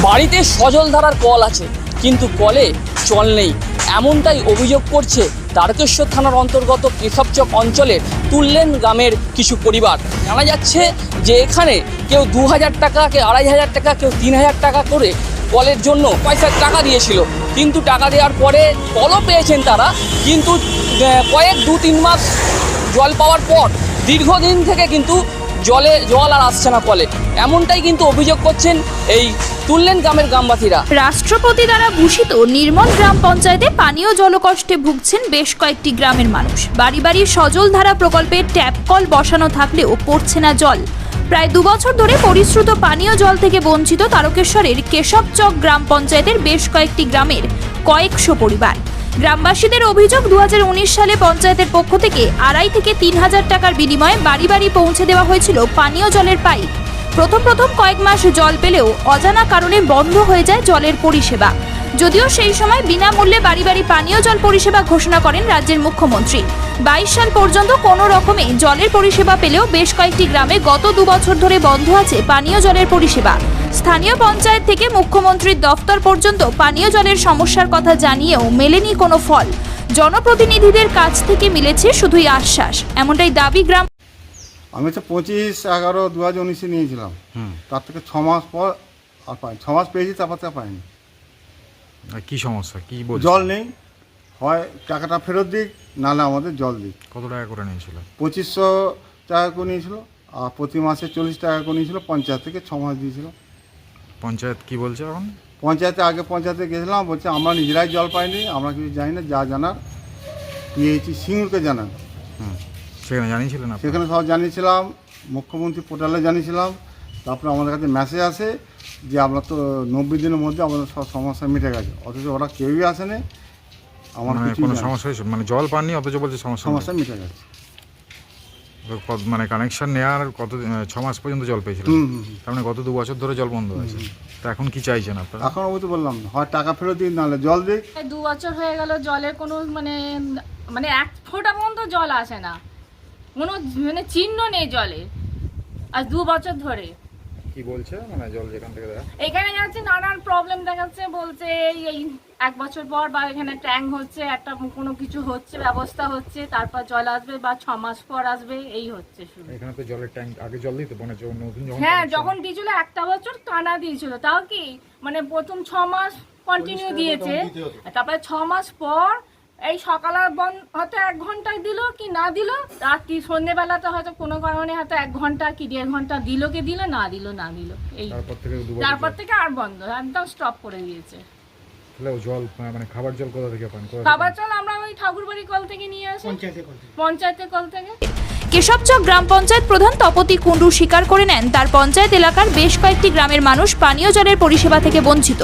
বাড়িতে সজল ধারার কল আছে কিন্তু কলে জল নেই, এমনটাই অভিযোগ করছে তারকেশ্বর থানার অন্তর্গত কেশবচক অঞ্চলের তুললেন গ্রামের কিছু পরিবার। জানা যাচ্ছে যে এখানে কেউ 2000 টাকা, কেউ 2500 টাকা, কেউ 3000 টাকা করে কলের জন্য পয়সার টাকা দিয়েছিল, কিন্তু টাকা দেওয়ার পরে কলও পেয়েছেন তারা, কিন্তু কয়েক 2-3 মাস জল পাওয়ার পর দীর্ঘদিন থেকে কিন্তু জল আর আসছে না কলে, এমনটাই কিন্তু অভিযোগ করছেন এই তুললেন গ্রামের গ্রামবাসীরা। রাষ্ট্রপতি দ্বারা ভূষিত নির্মল গ্রাম পঞ্চায়েতে পানীয় জলকষ্টে ভুগছেন বেশ কয়েকটি গ্রামের মানুষ। বাড়ি বাড়ি সজল ধারা প্রকল্পের ট্যাপ কল বসানো থাকলেও পড়ছে না জল। প্রায় 2 বছর ধরে পরিশ্রুত পানীয় জল থেকে বঞ্চিত তারকেশ্বরের কেশবচক গ্রাম পঞ্চায়েতের বেশ কয়েকটি গ্রামের কয়েকশো পরিবার। গ্রামবাসীদের অভিযোগ, 2019 সালে পঞ্চায়েতের পক্ষ থেকে 2,500 থেকে 3,000 টাকার বিনিময়ে বাড়ি বাড়ি পৌঁছে দেওয়া হয়েছিল পানীয় জলের পাইপ। প্রথম কয়েক মাস জল পেলেও অজানা কারণে বন্ধ হয়ে যায় জলের পরিষেবা। যদিও সেই সময় বিনামূল্যে বাড়ি বাড়ি পানীয় জল পরিষেবা ঘোষণা করেন রাজ্যের মুখ্যমন্ত্রী। 22 সাল পর্যন্ত কোনো রকমে জলের পরিষেবা পেলেও বেশ কয়েকটি গ্রামে গত 2 বছর ধরে বন্ধ আছে পানীয় জলের পরিষেবা। স্থানীয় পঞ্চায়েত থেকে মুখ্যমন্ত্রীর দফতর পর্যন্ত পানীয় জলের সমস্যার কথা জানিয়েও মেলেনি কোনো ফল। জনপ্রতিনিধিদের কাছ থেকে মিলেছে শুধুই আশ্বাস, এমনটাই দাবি গ্রাম। আমি তো 25/11/2019 নিয়েছিলাম, তার থেকে 6 মাস পর আর পাই 6 মাস পেয়েছি, তারপর তা পাইনি। কি সমস্যা, কি বলছে? জল নেই, হয় টাকাটা ফেরত দিক, নাহলে আমাদের জল দিক। কত টাকা করে নিয়েছিল? 2500 টাকা করে নিয়েছিল, আর প্রতি মাসে 40 টাকা করে নিয়েছিল। পঞ্চায়েত থেকে 6 মাস দিয়েছিল। পঞ্চায়েত কি বলছে এখন? পঞ্চায়েতে গেছিলাম, বলছে আমরা নিজেরাই জল পাইনি, আমরা কিছু জানি না, যা জানার পিএইচি সিঙ্গুরকে জানান। সেখানে জানিয়েছিলেন? সেখানে সব জানিয়েছিলাম, মুখ্যমন্ত্রী পোর্টালে জানিয়েছিলাম। তারপরে আমাদের কাছে মেসেজ আসে যে আমরা তো 90 দিনের মধ্যে আমাদের সব সমস্যা মিটে গেছে, অথচ ওরা কেউই আসেনি। আমার কোনো সমস্যা হয়েছে? মানে জল পাননি, অথচ বলছে সমস্যা মিটে গেছে। মানে কানেকশন নেওয়ার কত 6 মাস পর্যন্ত জল পেয়েছিল, তার মানে গত 2 বছর ধরে জল বন্ধ আছে। তা এখন কি চাইছেন আপনারা? এখন ওই তো বললাম, হয় টাকা ফেরত দিন, নাহলে জল দিক। 2 বছর হয়ে গেল, জলের কোনো মানে 1 ফোঁটা পর্যন্ত জল আসে না, কোনো চিহ্ন নেই জলের, আজ 2 বছর ধরে। কি বলছে মানে জল যেখান থেকে দেয় এখানে যাচ্ছে নানান প্রবলেম দেখাচ্ছে, বলছে এই 1 বছর পর বা এখানে ট্যাঙ্ক হচ্ছে, একটা কোনো কিছু হচ্ছে, ব্যবস্থা হচ্ছে, তারপর জল আসবে, বা 6 মাস পর আসবে, এই হচ্ছে শুধু। এখানে তো জলের ট্যাঙ্ক আগে জল দিত, মানে নতুন যখন হ্যাঁ, যখন দিয়েছিল 1টা বছর টানা দিয়েছিল, তাও কি মানে প্রথম 6 মাস কন্টিনিউ দিয়েছে, তারপরে 6 মাস পর এই সকালে হয়তো 1 ঘন্টায় দিল কি না দিল, রাত্রি সন্ধ্যেবেলাতে হয়তো কোনো কারণে হয়তো 1 ঘন্টা কি 1.5 ঘন্টা দিল কি দিল, না দিল এই। তারপর থেকে আর বন্ধ, একদম স্টপ করে দিয়েছে। জল মানে খাবার জল কোথা থেকে পান? খাবার জল আমরা ওই ঠাকুরবাড়ি কল থেকে নিয়ে আসি, পঞ্চায়েতের কল থেকে। কেশবচক গ্রাম পঞ্চায়েত প্রধান তপতি কুণ্ডু স্বীকার করে নেন, তার পঞ্চায়েত এলাকার বেশ কয়েকটি গ্রামের মানুষ পানীয় জলের পরিষেবা থেকে বঞ্চিত।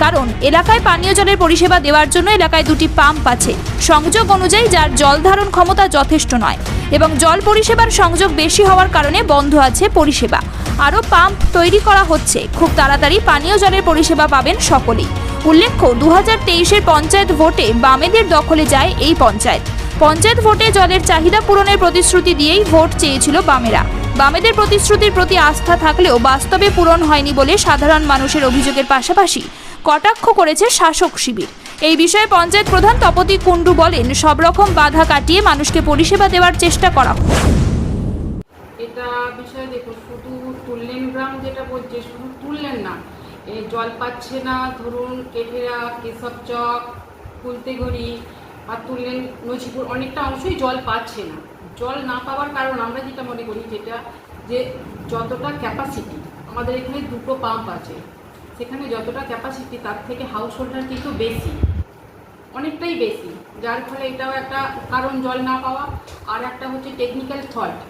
কারণ এলাকায় পানীয় জলের পরিষেবা দেওয়ার জন্য এলাকায় 2টি পাম্প আছে সংযোগ অনুযায়ী, যার জল ধারণ ক্ষমতা যথেষ্ট নয়, এবং জল পরিষেবার সংযোগ বেশি হওয়ার কারণে বন্ধ আছে পরিষেবা। আরও পাম্প তৈরি করা হচ্ছে, খুব তাড়াতাড়ি পানীয় জলের পরিষেবা পাবেন সকলেই। উল্লেখ্য, 2023-এর পঞ্চায়েত ভোটে বামেদের দখলে যায় এই পঞ্চায়েত। পঞ্চায়েত ভোটে জলের চাহিদা পূরণের প্রতিশ্রুতি দিয়েই ভোট চেয়েছিল বামেরা। বামেদের প্রতিশ্রুতির প্রতি আস্থা থাকলেও বাস্তবে পূরণ হয়নি বলে সাধারণ মানুষের অভিযোগের পাশাপাশি কটাক্ষ করেছে শাসক শিবির। এই বিষয়ে পঞ্চায়েত প্রধান তপতি কুণ্ডু বলেন, সব রকম বাধা কাটিয়ে মানুষকে পরিষেবা দেওয়ার চেষ্টা করা হবে। এটা বিষয়ে দেখুন, শুধু তুললেন গ্রাম যেটা বলছে, শুধু তুললেন না, জল পাচ্ছে না। ধরুন কেঠেরা, কেশবচক, কুলতেগড়ি আর তুললেন নজিপুর, অনেকটা অংশই জল পাচ্ছে না। জল না পাওয়ার কারণ আমরা যেটা মনে করি, যেটা যে যতটা ক্যাপাসিটি আমাদের এখানে 2টো পাম্প আছে, সেখানে যতটা ক্যাপাসিটি তার থেকে হাউস হোল্ডার কিন্তু বেশি, অনেকটাই বেশি, যার ফলে এটাও একটা কারণ জল না পাওয়া। আর একটা হচ্ছে টেকনিক্যাল ফল্ট,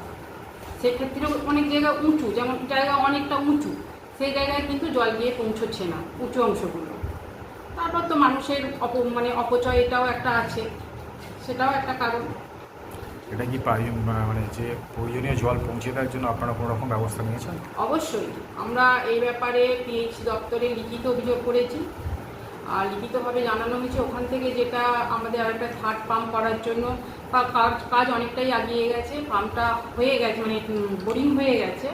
সেক্ষেত্রেও অনেক জায়গা উঁচু, যেমন জায়গা অনেকটা উঁচু, সেই জায়গায় কিন্তু জল গিয়ে পৌঁছচ্ছে না, উঁচু অংশগুলো। তারপর তো মানুষের অপচয়, এটাও একটা আছে, সেটাও একটা কারণ। এটা কি মানে যে প্রয়োজনীয় জল পৌঁছে দেওয়ার জন্য আপনারা কোনো রকম ব্যবস্থা নিয়েছেন? অবশ্যই আমরা এই ব্যাপারে পিএইচি দপ্তরে লিখিত অভিযোগ করেছি। আর লিখিতভাবে জানানো হয়েছে ওখান থেকে যেটা আমাদের আরেকটা থার্ড পাম্প করার জন্য কাজ অনেকটাই এগিয়ে গেছে, পাম্পটা হয়ে গেছে, মানে বোরিং হয়ে গেছে।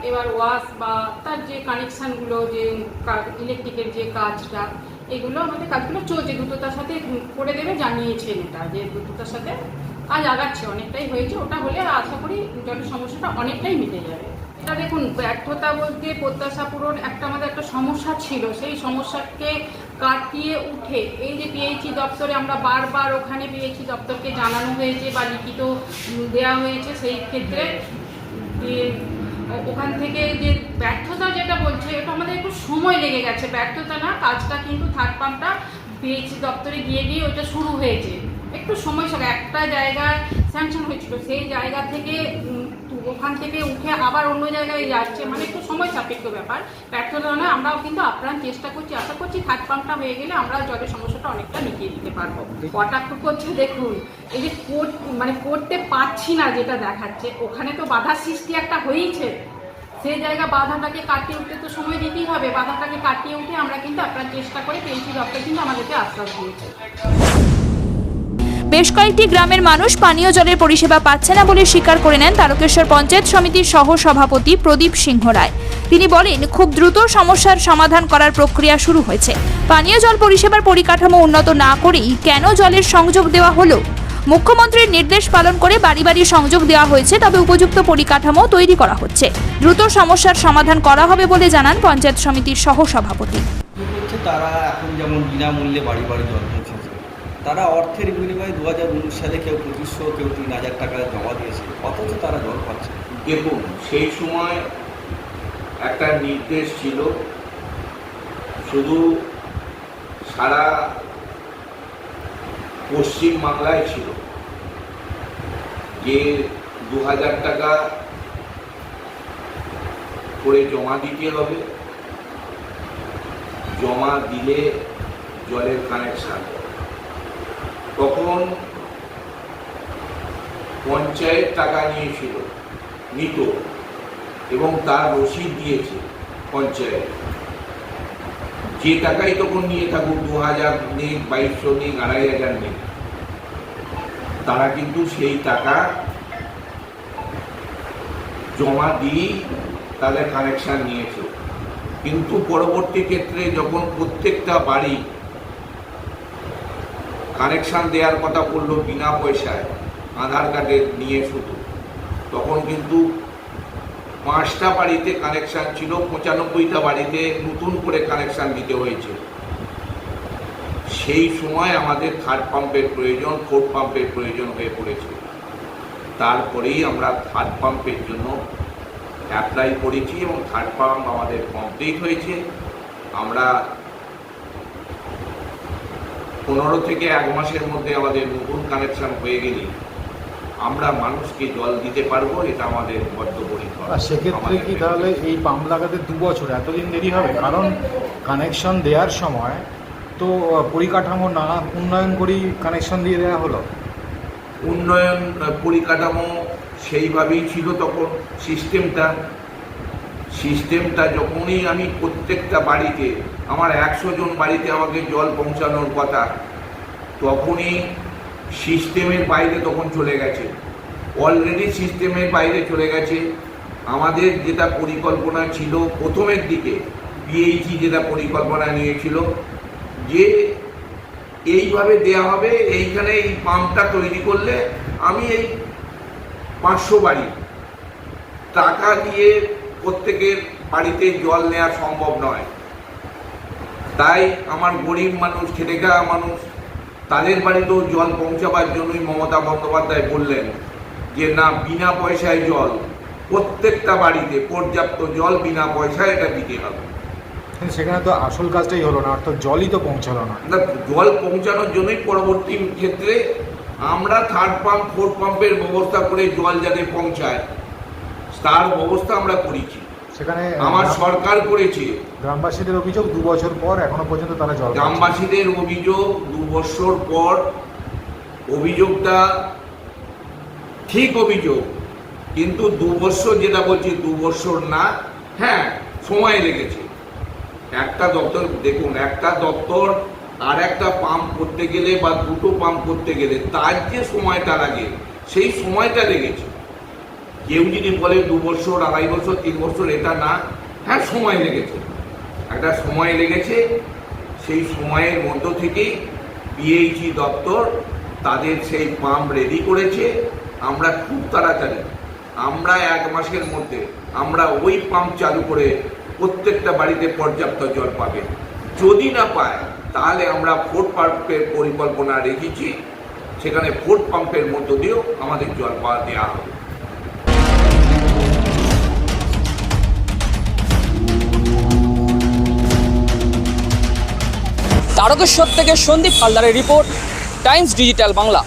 এবার ওয়াশ বা তার যে কানেকশানগুলো, যে ইলেকট্রিকের যে কাজটা, এগুলো আমাদের কাজগুলো চলছে, দ্রুততার সাথে করে দেবে জানিয়েছেন, এটা যে দ্রুততার সাথে কাজ আগাচ্ছে, অনেকটাই হয়েছে। ওটা হলে আশা করি জলের সমস্যাটা অনেকটাই মিটে যাবে। এটা দেখুন, ব্যর্থতা বলতে প্রত্যাশা পূরণ আমাদের একটা সমস্যা ছিল, সেই সমস্যাকে কাটিয়ে উঠে এই যে পিএইচই দপ্তরে আমরা বারবার ওখানে পিএইচই দপ্তরকে জানানো হয়েছে বা লিখিত দেওয়া হয়েছে, সেই ক্ষেত্রে ওখান থেকে যে ব্যর্থতা যেটা বলছে, এটা আমাদের একটু সময় লেগে গেছে। ব্যর্থতা না, কাজটা কিন্তু থার্ড পাম্পটা পিএইচই দপ্তরে গিয়ে ওটা শুরু হয়েছে, একটু সময় সঙ্গে একটা জায়গায় স্যাংশন হয়েছিল, সেই জায়গা থেকে ওখান থেকে উঠে আবার অন্য জায়গায় যাচ্ছে, মানে একটু সময় সাপেক্ষ ব্যাপার। ব্যর্থতা নয়, আমরাও কিন্তু আপ্রাণ চেষ্টা করছি, আশা করছি থার্ড পাম্পটা হয়ে গেলে আমরা জলের সমস্যাটা অনেকটা মিটিয়ে দিতে পারবো। কটাক্ষ করছে, দেখুন এই যে করতে পারছি না যেটা দেখাচ্ছে, ওখানে তো বাধার সৃষ্টি একটা হয়েইছে, সেই জায়গা বাধাটাকে কাটিয়ে উঠতে তো সময় দিতেই হবে। বাধাটাকে কাটিয়ে উঠে আমরা কিন্তু আপ্রাণ চেষ্টা করে পিএইচই দপ্তর কিন্তু আমাদেরকে আশ্বাস দিয়েছে। বেশ কয়েকটি গ্রামের মানুষ পানীয় জলের পরিষেবা পাচ্ছে না বলে স্বীকার করে নেন তারকেশ্বর পঞ্চায়েত সমিতির সহ সভাপতি প্রদীপ সিংহ রায়। তিনি বলেন, খুব দ্রুত সমস্যার সমাধান করার প্রক্রিয়া শুরু হয়েছে। পানীয় জল পরিষেবার পরিকাঠামো উন্নত না করেই কেন জলের সংযোগ দেওয়া হলো? মুখ্যমন্ত্রীর নির্দেশ পালন করে বাড়ি বাড়ি সংযোগ দেওয়া হয়েছে, তবে উপযুক্ত পরিকাঠামো তৈরি করা হচ্ছে। দ্রুত সমস্যার সমাধান করা হবে বলে জানান পঞ্চায়েত সমিতির সহ সভাপতি। তারা এখন যেমন বিনামূল্যে বাড়ি বাড়ি জল পৌঁছেছে, তারা অর্থের বিনিময়ে 2019 সালে কেউ 2500 কেউ 3000 টাকা জমা দিয়েছে, অথচ তারা জল পাচ্ছে। দেখুন, সেই সময় একটা নির্দেশ ছিল, শুধু সারা পশ্চিম বাংলায় ছিল, যে 2000 টাকা করে জমা দিতে হবে, জমা দিলে জলের কানেকশন। তখন পঞ্চায়েত টাকা নিত এবং তার রসিদ দিয়েছে পঞ্চায়েত। যে টাকাই তখন নিয়ে থাকুক, 2000 নিক, 2200 নিক, 2500 নিক, তারা কিন্তু সেই টাকা জমা দিয়েই তাদের কানেকশন নিয়েছে। কিন্তু পরবর্তী ক্ষেত্রে যখন প্রত্যেকটা বাড়ি কানেকশান দেওয়ার কথা বললো বিনা পয়সায়, আধার কার্ডের নিয়ে শুধু, তখন কিন্তু 5টা বাড়িতে কানেকশান ছিল, 95টা বাড়িতে নতুন করে কানেকশান দিতে হয়েছে। সেই সময় আমাদের থার্ড পাম্পের প্রয়োজন, ফোর্থ পাম্পের প্রয়োজন হয়ে পড়েছে। তারপরেই আমরা থার্ড পাম্পের জন্য অ্যাপ্লাই করেছি এবং থার্ড পাম্প আমাদের কমপ্লিট হয়েছে। আমরা 15 থেকে 1 মাসের মধ্যে আমাদের নতুন কানেকশন হয়ে গেলে আমরা মানুষকে জল দিতে পারবো, এটা আমাদের বদ্ধপরিকর। আর সেক্ষেত্রে কি তাহলে এই পাম্প লাগাতে 2 বছর এতদিন দেরি হবে? কারণ কানেকশন দেওয়ার সময় তো পরিকাঠামো নানা উন্নয়ন করেই কানেকশন দিয়ে দেওয়া হলো। উন্নয়ন পরিকাঠামো সেইভাবেই ছিল তখন। সিস্টেমটা যখনই আমি প্রত্যেকটা বাড়িতে, আমার 100 জন বাড়িতে আমাকে জল পৌঁছানোর কথা, তখনই সিস্টেমের বাইরে তখন চলে গেছে, অলরেডি সিস্টেমের বাইরে চলে গেছে। আমাদের যেটা পরিকল্পনা ছিল প্রথমের দিকে, পিএইচই যেটা পরিকল্পনা নিয়েছিল যে এইভাবে দেয়া হবে, এইখানে এই পাম্পটা তৈরি করলে আমি এই 500 বাড়ি টাকা দিয়ে প্রত্যেকের বাড়িতে জল নেওয়া সম্ভব নয়। তাই আমার গরিব মানুষ, খেটে খাওয়া মানুষ, তাদের বাড়িতেও জল পৌঁছাবার জন্যই মমতা বন্দ্যোপাধ্যায় বললেন যে না, বিনা পয়সায় জল, প্রত্যেকটা বাড়িতে পর্যাপ্ত জল বিনা পয়সায় এটা দিতে হবে। সেখানে তো আসল কাজটাই হলো না, অর্থাৎ জলই তো পৌঁছালো না। জল পৌঁছানোর জন্যই পরবর্তী ক্ষেত্রে আমরা থার্ড পাম্প, ফোর্থ পাম্পের ব্যবস্থা করে জল যাতে পৌঁছায় তার ব্যবস্থা আমরা করেছি, সেখানে আমার সরকার করেছে। গ্রামবাসীদের অভিযোগ 2 বছর পর এখনো পর্যন্ত তারা জল। গ্রামবাসীদের অভিযোগ 2 বছর পর, অভিযোগটা ঠিক অভিযোগ, কিন্তু 2 বছর যেটা বলছি 2 বছর না, হ্যাঁ সময় লেগেছে। একটা দপ্তর দেখুন, একটা দপ্তর আর একটা পাম্প করতে গেলে বা দুটো পাম্প করতে গেলে তার যে সময়টা লাগে সেই সময়টা লেগেছে। কেউ যদি বলে 2 বছর, 2.5 বছর, 3 বছর, এটা না, হ্যাঁ সময় লেগেছে, একটা সময় লেগেছে। সেই সময়ের মধ্য থেকেই বিএইচই দপ্তর তাদের সেই পাম্প রেডি করেছে। আমরা খুব তাড়াতাড়ি, আমরা 1 মাসের মধ্যে আমরা ওই পাম্প চালু করে প্রত্যেকটা বাড়িতে পর্যাপ্ত জল পাবে। যদি না পায় তাহলে আমরা 4 পাম্পের পরিকল্পনা রেখেছি, সেখানে 4 পাম্পের মধ্য দিয়েও আমাদের জল পাওয়া দেওয়া হবে। তারকেশ্বর থেকে সন্দীপ হালদারের রিপোর্ট, টাইমস ডিজিটাল বাংলা।